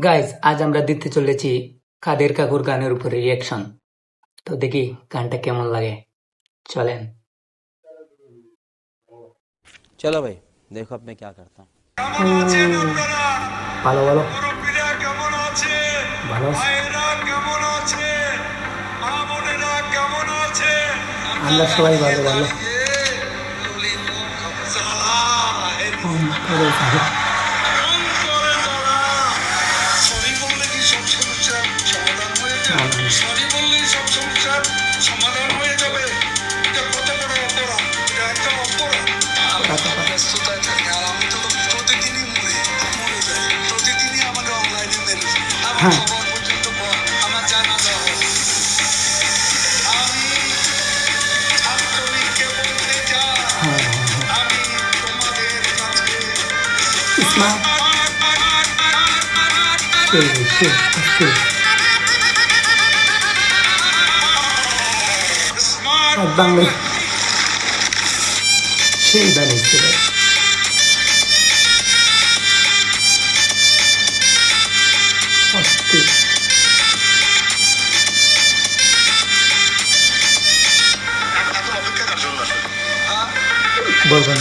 Guys, আজ আমরা দিতে চলেছি কাদের কাকুর গানের উপরে রিয়াকশন। তো দেখি গানটা কেমন লাগে, চলেন। चलो भाई देखो अब मैं क्या करता हूँ। ভালো ভালো ভালো আছে। আমরা সবাই ভালো ভালো। ভালো ভালো। হ্যাঁ হ্যাঁ ইসমা সেই সেই সেই বাংলা সেই বানিয়েছে রে। অস্থির। বলবেন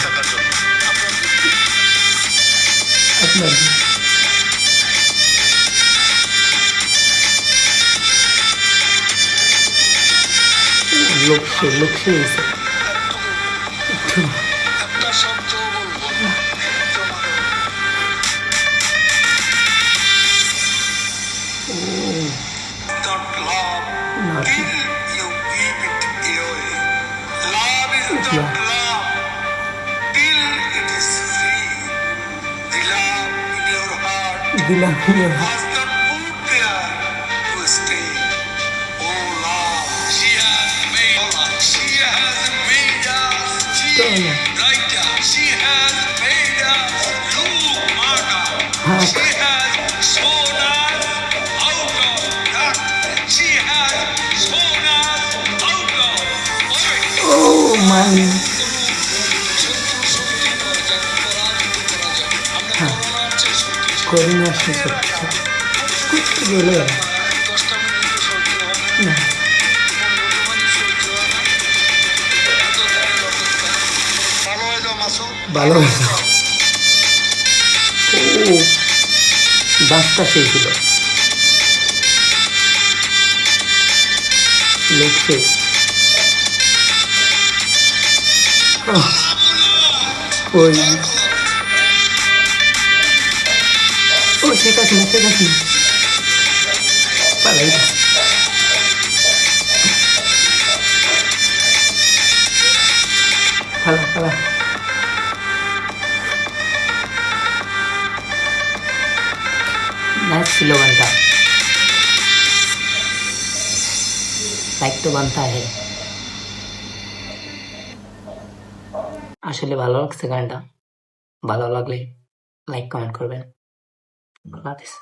আপনার লোকসে হয়েছে একটু। দিলাম মানি করি না সেসব কিছু বলে না। ভালো ও ডান্সটা সেই ছিল লোকসে। ওই ও শেখ হাসিনা পালাই খেলা नाइस ছিল গানটা। লাইক তো বানতা হে। আসলে ভালো লাগছে গানটা। ভালো লাগলে লাইক কমেন্ট করবেন। আল্লাহ হাফেজ।